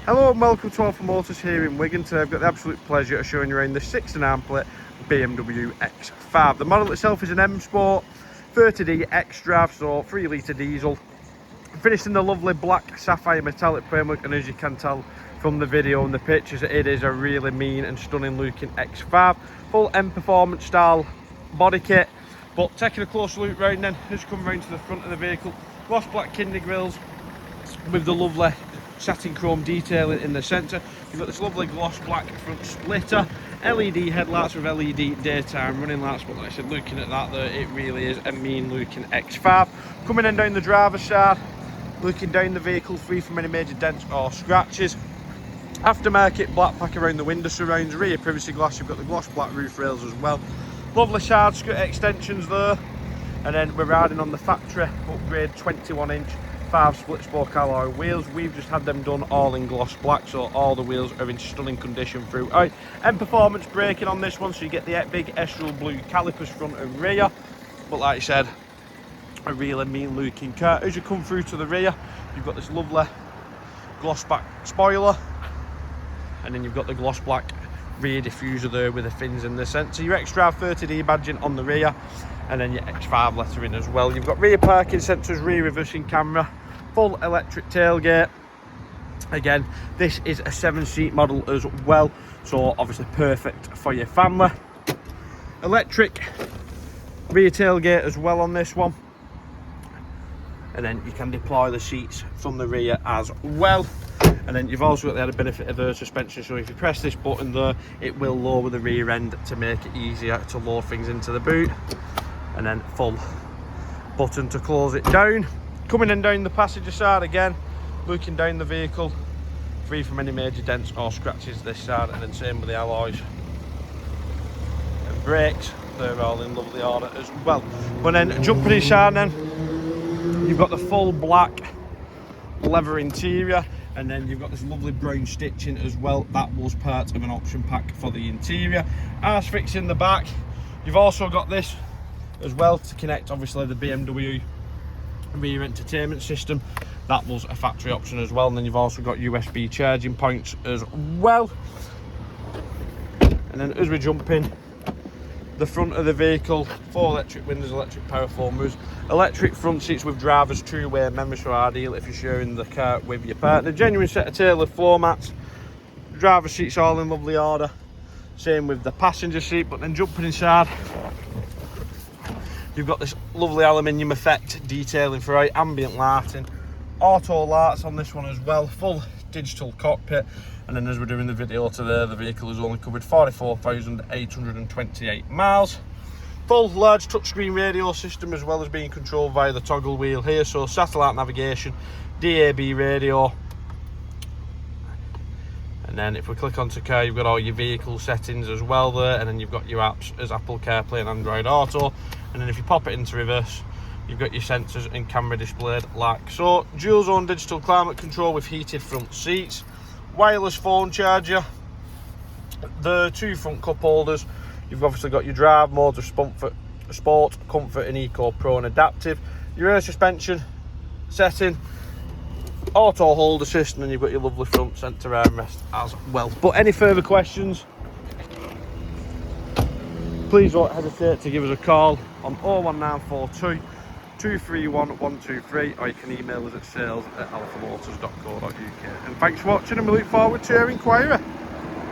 Hello and welcome to Alpha Motors here in Wigan. Today I've got the absolute pleasure of showing you around the 6.5 plate BMW X5. The model itself is an M-Sport 30d X-Drive, so 3 litre diesel. Finished in the lovely Black Sapphire Metallic framework, and as you can tell from the video and the pictures, it is a really mean and stunning looking X5. Full M Performance style body kit. But taking a closer look round then, as you come round to the front of the vehicle, gloss black kidney grills with the lovely satin chrome detailing in the centre. You've got this lovely gloss black front splitter, LED headlights with LED daytime running lights, but like I said, looking at that there, it really is a mean looking X5. Coming in down the driver's side, looking down the vehicle, free from any major dents or scratches. Aftermarket black pack around the window surrounds, rear privacy glass, you've got the gloss black roof rails as well. Lovely side skirt extensions there, and then we're riding on the factory upgrade 21-inch 5 split spoke alloy wheels. We've just had them done all in gloss black, so all the wheels are in stunning condition throughout. And performance braking on this one, so you get the big estrel blue calipers front and rear. But like I said, a really mean looking car. As you come through to the rear, you've got this lovely gloss black spoiler, and then you've got the gloss black rear diffuser there with the fins in the centre. Your xDrive30d badging on the rear, and then your X5 lettering as well. You've got rear parking sensors, rear reversing camera, full electric tailgate. Again, this is a 7-seat model as well, so obviously perfect for your family. Electric rear tailgate as well on this one, and then you can deploy the seats from the rear as well. And then you've also got the added benefit of the suspension, so if you press this button there, it will lower the rear end to make it easier to load things into the boot. And then full button to close it down. Coming in down the passenger side again, looking down the vehicle, free from any major dents or scratches this side, and then same with the alloys and brakes, they're all in lovely order as well. But then jumping inside then, you've got the full black leather interior, and then you've got this lovely brown stitching as well. That was part of an option pack for the interior. Arse fix in the back. You've also got this as well to connect obviously the BMW rear entertainment system. That was a factory option as well, and then you've also got USB charging points as well. And then as we jump in the front of the vehicle, 4 electric windows, electric Powerfold mirrors, electric front seats with driver's two-way memory, so ideal if you're sharing the car with your partner. Genuine set of tailored floor mats, driver's seats all in lovely order, same with the passenger seat. But then jumping inside, you've got this lovely aluminium effect detailing throughout, ambient lighting, auto lights on this one as well, full digital cockpit. And then as we're doing the video today, the vehicle has only covered 44,828 miles. Full large touchscreen radio system, as well as being controlled via the toggle wheel here, so satellite navigation, DAB radio. And then if we click onto car, you've got all your vehicle settings as well there, and then you've got your apps as Apple CarPlay and Android Auto. And then if you pop it into reverse, you've got your sensors and camera displayed like so. Dual zone digital climate control with heated front seats, wireless phone charger, the 2 front cup holders. You've obviously got your drive modes of sport, comfort and eco pro and adaptive, your air suspension setting, auto hold assist, and then you've got your lovely front centre armrest as well. But any further questions, please don't hesitate to give us a call on 01942 231 123, or you can email us at sales@alphamotors.co.uk. And thanks for watching, and we look forward to your inquiry.